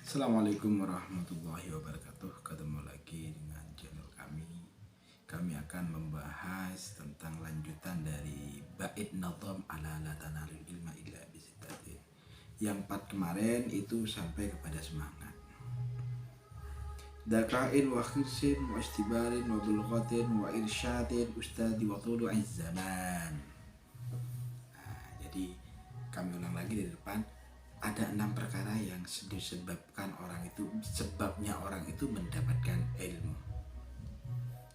Assalamualaikum warahmatullahi wabarakatuh. Ketemu lagi dengan channel kami. Kami akan membahas tentang lanjutan dari Bait Nadham ala la tanalul ilma illa bisittatin. Yang 4 kemarin itu sampai kepada semangat. Dakain wa khirsin wa istibarin wa bulghatin wa irsyadin ustadi wa tulu'i zaman. Jadi kami ulang lagi dari depan. Ada 6 perkara yang disebabkan sebabnya orang itu mendapatkan ilmu,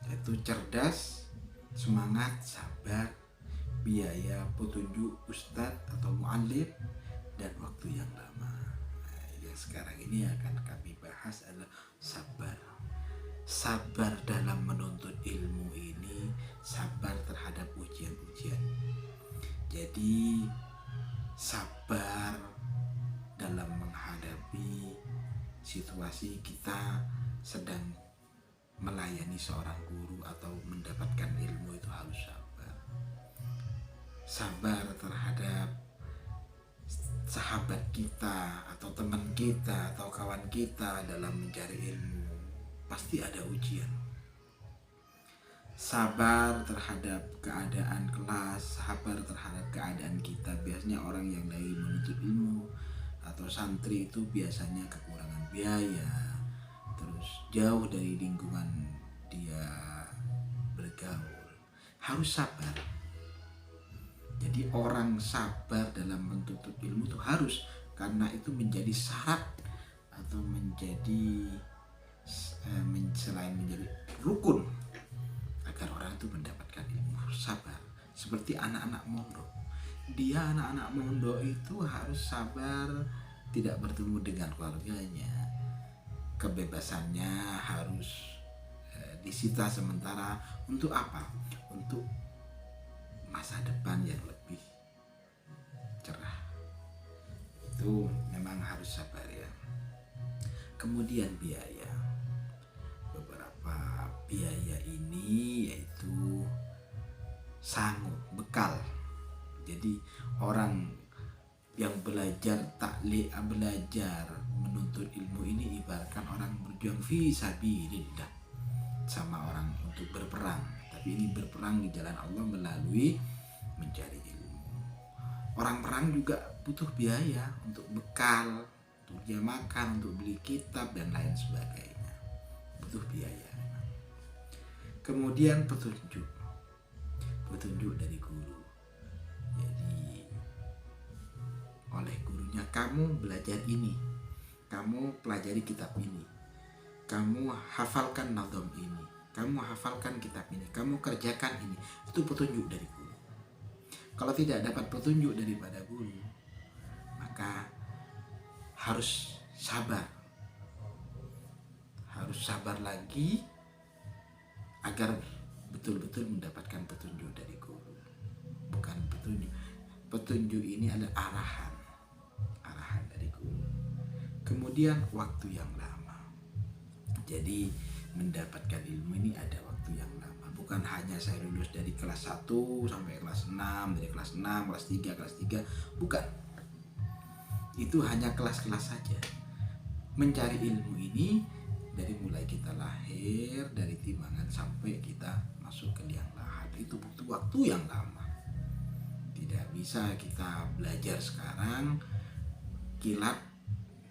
yaitu cerdas, semangat, sabar, biaya, petunjuk ustadz atau mu'allim, dan waktu yang lama. Yang sekarang ini akan kami bahas adalah sabar. Sabar dalam menuntut ilmu ini, sabar terhadap ujian-ujian. Jadi sabar dalam menghadapi situasi kita sedang melayani seorang guru atau mendapatkan ilmu, itu harus sabar. Sabar terhadap sahabat kita atau teman kita atau kawan kita dalam mencari ilmu, pasti ada ujian. Sabar terhadap keadaan kelas, sabar terhadap keadaan kita. Biasanya orang yang lagi menuntut ilmu atau santri itu biasanya kekurangan biaya, terus jauh dari lingkungan dia bergaul, harus sabar. Jadi orang sabar dalam menuntut ilmu itu harus, karena itu menjadi syarat atau menjadi selain menjadi rukun agar orang itu mendapatkan ilmu. Sabar seperti anak-anak mondok. Anak-anak mondok itu harus sabar, tidak bertemu dengan keluarganya, kebebasannya harus disita sementara. Untuk apa? Untuk masa depan yang lebih cerah. Itu memang harus sabar ya. Kemudian biaya. Beberapa biaya ini yaitu sangu, bekal. Jadi orang yang belajar belajar menuntut ilmu ini ibaratkan orang berjuang fi sabilillah, sama orang untuk berperang. Tapi ini berperang di jalan Allah melalui mencari ilmu. Orang perang juga butuh biaya untuk bekal, untuk dia makan, untuk beli kitab dan lain sebagainya. Butuh biaya. Kemudian petunjuk dari guru. Jadi oleh gurunya, kamu belajar ini, kamu pelajari kitab ini, kamu hafalkan nadham ini, kamu hafalkan kitab ini, kamu kerjakan ini. Itu petunjuk dari guru. Kalau tidak dapat petunjuk daripada guru, maka harus sabar lagi agar betul-betul mendapatkan petunjuk dari guru. Bukan petunjuk ini adalah arahan dari guru. Kemudian waktu yang lama. Jadi mendapatkan ilmu ini ada waktu yang lama. Bukan hanya saya lulus dari kelas 1 sampai kelas 6, dari kelas 6, kelas 3, bukan. Itu hanya kelas-kelas saja. Mencari ilmu ini dari mulai kita lahir, dari timbangan sampai kita masuk ke liang lahat, itu butuh waktu yang lama. Tidak bisa kita belajar sekarang kilat,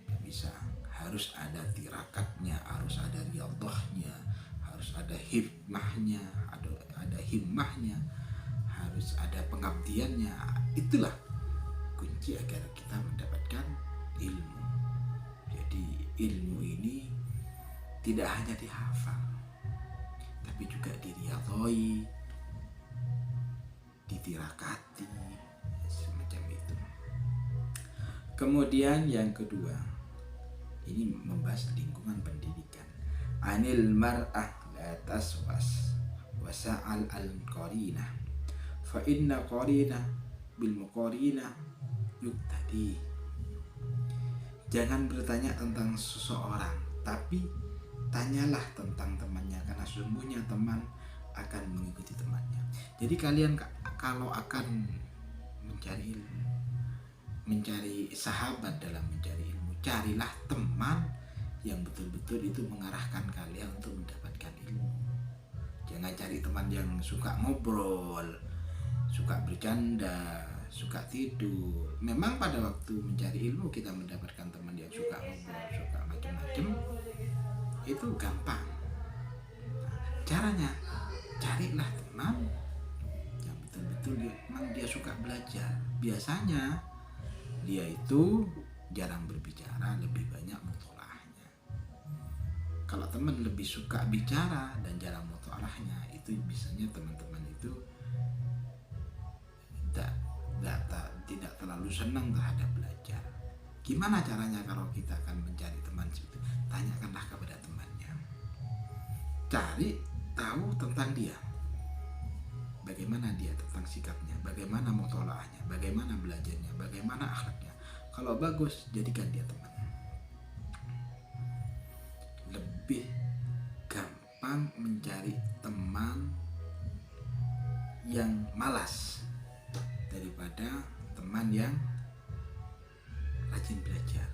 tidak bisa. Harus ada tirakatnya, harus ada riyadhahnya, harus ada hikmahnya, ada himmahnya, harus ada pengabdiannya. Itulah kunci agar kita mendapatkan ilmu. Jadi ilmu ini tidak hanya dihafal, tapi juga diriyadhai, ditirakati, semacam itu. Kemudian yang kedua, ini membahas lingkungan pendidikan. Anil mar'ah la taswas wasa'al al-qarinah fa inna qarinah bil muqarinah yuktadi. Jangan bertanya tentang seseorang, tapi tanyalah tentang temannya, karena sesungguhnya teman akan mengikuti temannya. Jadi kalian kalau akan mencari ilmu, mencari sahabat dalam mencari ilmu, carilah teman yang betul-betul itu mengarahkan kalian untuk mendapatkan ilmu. Jangan cari teman yang suka ngobrol, suka bercanda, suka tidur. Memang pada waktu mencari ilmu kita mendapatkan teman yang suka ngobrol, suka macam-macam, itu gampang. Caranya, carilah teman yang betul-betul dia suka belajar. Biasanya dia itu jarang berbicara, lebih banyak mutolahnya. Kalau teman lebih suka bicara dan jarang mutolahnya, itu biasanya teman-teman itu tidak terlalu senang terhadap belajar. Gimana caranya kalau kita akan mencari teman itu? Tanyakanlah kepada temannya. Cari tahu tentang dia. Bagaimana dia tentang sikapnya, bagaimana mutolahnya, bagaimana belajarnya, bagaimana akhlaknya. Kalau bagus, jadikan dia teman. Lebih gampang mencari teman yang malas daripada teman yang rajin belajar.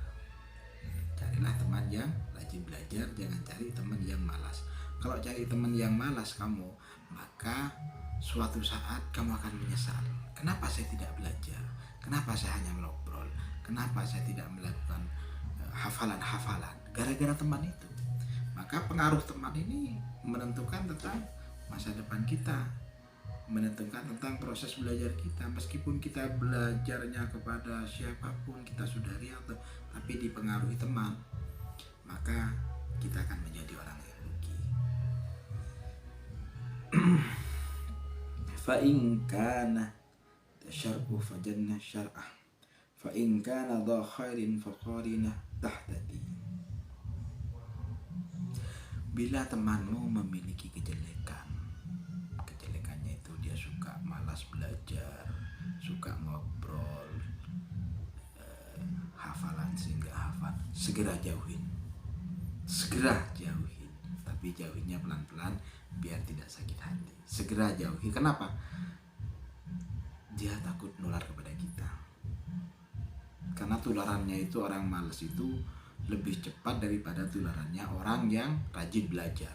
Carilah teman yang rajin belajar, jangan cari teman yang malas. Kalau cari teman yang malas kamu, maka suatu saat kamu akan menyesal. Kenapa saya tidak belajar? Kenapa saya hanya ngobrol? Kenapa saya tidak melakukan hafalan-hafalan? Gara-gara teman itu. Maka pengaruh teman ini menentukan tentang masa depan kita, menentukan tentang proses belajar kita. Meskipun kita belajarnya kepada siapapun, kita sudari atau tapi dipengaruhi teman, maka kita akan menjadi orang yang rugi. Fa in kana syar'u fajanna syar'ah, fa in kana dha khairin faqarina tahtadi. Bila temanmu memiliki kejelekannya itu dia suka malas belajar, suka ngobrol, hafalan sehingga hafal, segera jauhin. Tapi jauhinnya pelan-pelan biar tidak sakit hati. Segera jauhi. Kenapa? Dia takut nular kepada kita. Karena tularannya itu orang malas itu lebih cepat daripada tularannya orang yang rajin belajar.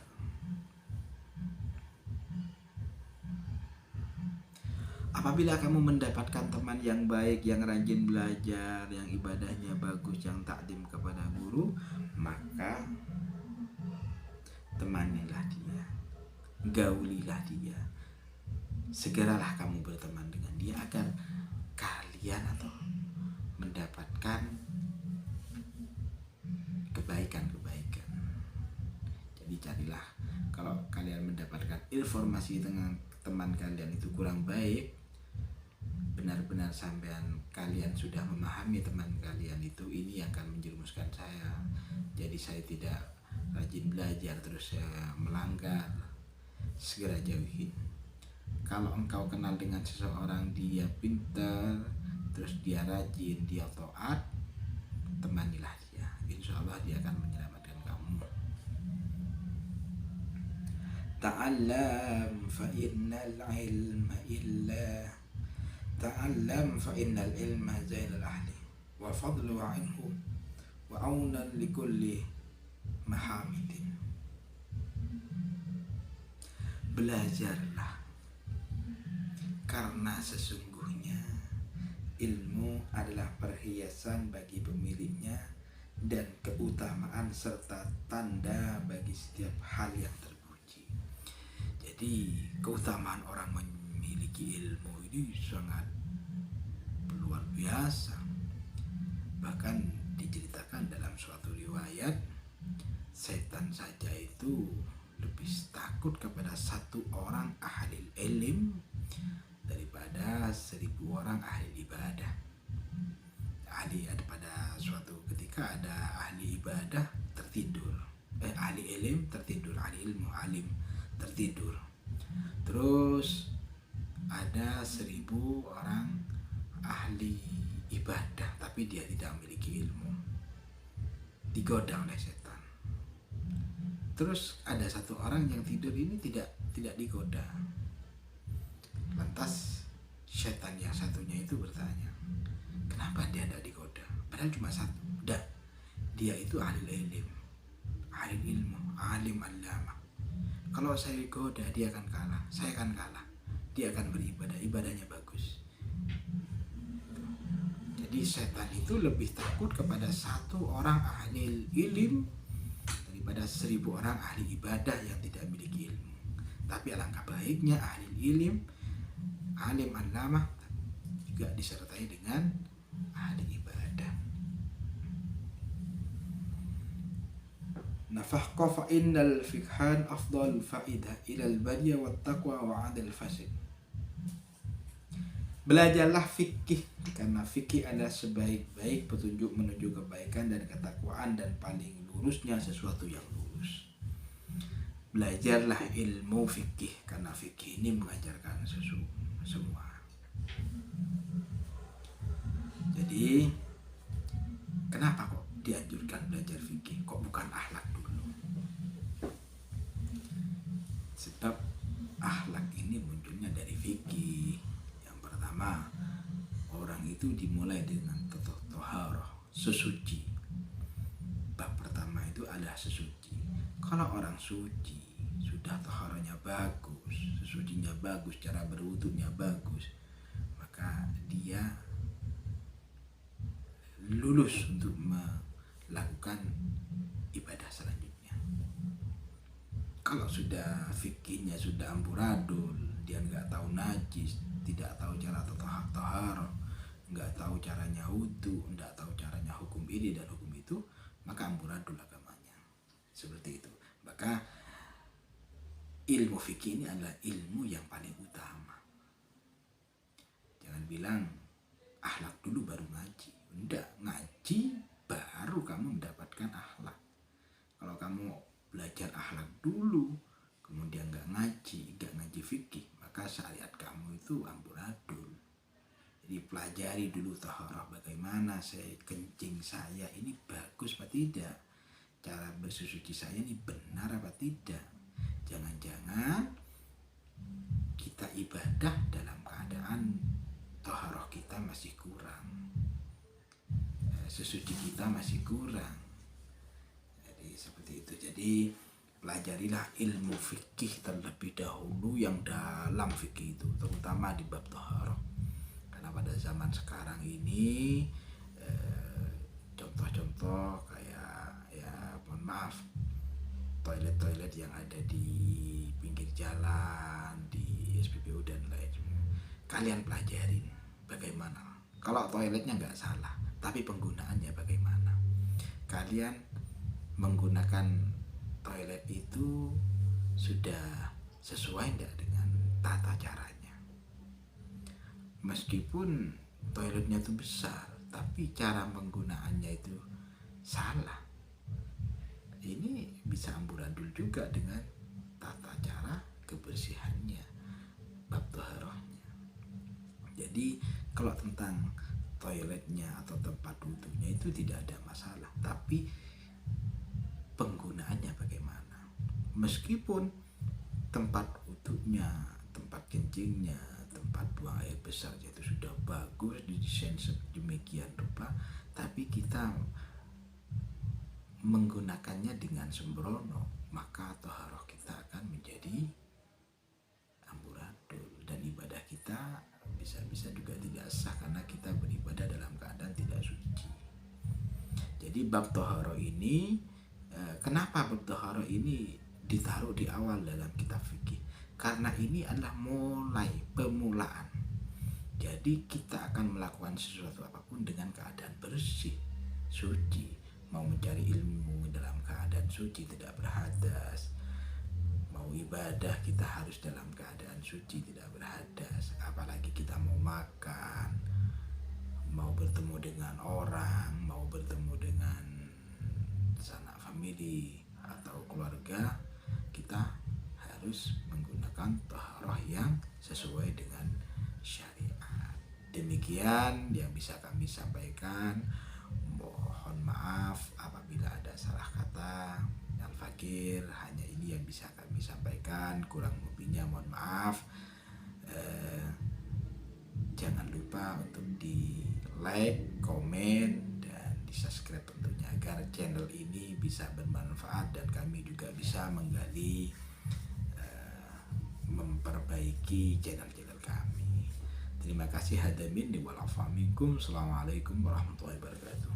Apabila kamu mendapatkan teman yang baik, yang rajin belajar, yang ibadahnya bagus, yang takdim kepada guru, maka temanilah dia, gaulilah dia. Segeralah kamu berteman dengan dia agar kalian atau mendapatkan kebaikan. Jadi carilah, kalau kalian mendapatkan informasi tentang teman kalian itu kurang baik, benar-benar sampean kalian sudah memahami teman kalian itu ini yang akan menjerumuskan saya, jadi saya tidak rajin belajar terus saya melanggar, segera jauhin. Kalau engkau kenal dengan seseorang dia pintar, terus dia rajin, dia taat, temanilah dia. Insya Allah dia akan menyelamatkan kamu. Ta'allam fa innal ilma illa ta'allam fa innal ilma zainul ahli wa fadlu anhu wa aunan likulli mahamidin. Belajarlah, karena sesungguhnya ilmu adalah perhiasan bagi pemiliknya dan keutamaan serta tanda bagi setiap hal yang terpuji. Jadi keutamaan orang memiliki ilmu ini sangat luar biasa. Bahkan diceritakan dalam suatu riwayat, setan saja itu lebih takut kepada satu orang ahli ilmu daripada 1000 orang ahli ibadah. Pada suatu ketika ada ahli ibadah tertidur, ahli ilmu tertidur, ahli ilmu alim tertidur. Terus ada 1000 orang ahli ibadah tapi dia tidak memiliki ilmu, digoda oleh setan. Terus ada satu orang yang tidur ini tidak digoda. Lantas setan yang satunya itu bertanya, kenapa dia tidak digoda? Padahal cuma satu. Udah, dia itu ahli ilmu, ahli ilmu, alim alama. Kalau saya goda, dia akan kalah, saya akan kalah. Dia akan beribadah, ibadahnya bagus. Jadi setan itu lebih takut kepada satu orang ahli ilmu daripada 1000 orang ahli ibadah yang tidak memiliki ilmu. Tapi alangkah baiknya ahli ilmu, alim alama juga disertai dengan ahli ibadah. Nafahqa fa innal fikhan afdal faidah ilal badiya wat taqwa wa adil fasid. Belajarlah fikih, karena fikih adalah sebaik-baik petunjuk menuju kebaikan dan ketakwaan dan paling lurusnya sesuatu yang lurus. Belajarlah ilmu fikih, karena fikih ini mengajarkan semua. Jadi kenapa kok dianjurkan belajar fikih? Kok bukan akhlak dulu? Sebab akhlak ini munculnya dari fikih. Pertama, orang itu dimulai dengan taharah, sesuci. Bab pertama itu adalah sesuci. Kalau orang suci, sudah taharahnya bagus, sesucinya bagus, cara berwudunya bagus, maka dia lulus untuk melakukan ibadah selanjutnya. Kalau sudah fikihnya sudah amburadul, dia nggak tahu najis, tidak tahu cara taharah, nggak tahu caranya wudu, nggak tahu caranya hukum ini dan hukum itu, maka amburadul agamanya. Seperti itu. Maka ilmu fikih ini adalah ilmu yang paling utama. Jangan bilang akhlak dulu baru ngaji. Enggak, ngaji baru kamu mendapatkan akhlak. Kalau kamu belajar akhlak dulu, kemudian nggak ngaji fikih, maka syariat kamu itu amburadul. Jadi pelajari dulu taharah, bagaimana kencing saya ini bagus apa tidak, cara bersuci saya ini benar apa tidak. Jangan-jangan kita ibadah dalam keadaan taharah kita masih kurang, sesuci kita masih kurang. Jadi seperti itu. Jadi pelajarilah ilmu fikih terlebih dahulu yang dalam fikih itu, terutama di bab taharah. Karena pada zaman sekarang ini contoh-contoh kayak, ya mohon maaf, toilet-toilet yang ada di pinggir jalan, di SPBU dan lain sebagainya, kalian pelajarin bagaimana. Kalau toiletnya nggak salah, tapi penggunaannya bagaimana. Kalian menggunakan toilet itu sudah sesuai tidak dengan tata caranya. Meskipun toiletnya itu besar, tapi cara penggunaannya itu salah. Ini bisa amburadul juga dengan tata cara kebersihannya, bab taharahnya. Jadi kalau tentang toiletnya atau tempat wudunya itu tidak ada masalah, tapi penggunaannya bagaimana. Meskipun tempat wudunya, tempat kencingnya, tempat buang air besar itu sudah bagus, didesain sedemikian rupa, tapi kita menggunakannya dengan sembrono, maka taharah kita akan menjadi amburadul dan ibadah kita bisa-bisa juga tidak sah karena kita beribadah dalam keadaan tidak suci. Jadi bab taharah ini, kenapa bab taharah ini ditaruh di awal dalam kitab fikih? Karena ini adalah pemulaan. Jadi kita akan melakukan sesuatu apapun dengan keadaan bersih, suci. Mau mencari ilmu dalam keadaan suci, tidak berhadas. Mau ibadah kita harus dalam keadaan suci, tidak berhadas. Apalagi kita mau makan, mau bertemu dengan orang, mau bertemu dengan sanak famili atau keluarga, kita harus menggunakan taharah yang sesuai dengan syariat. Demikian yang bisa kami sampaikan. Mohon maaf apabila ada salah kata. Al-Fakir, hanya ini yang bisa kami sampaikan, kurang lebihnya mohon maaf. Jangan lupa untuk di like, komen, dan di subscribe tentunya agar channel channel ini bisa bermanfaat dan kami juga bisa menggali, memperbaiki channel-channel kami. Terima kasih. Hadamin wal afa minkum. Assalamualaikum warahmatullahi wabarakatuh.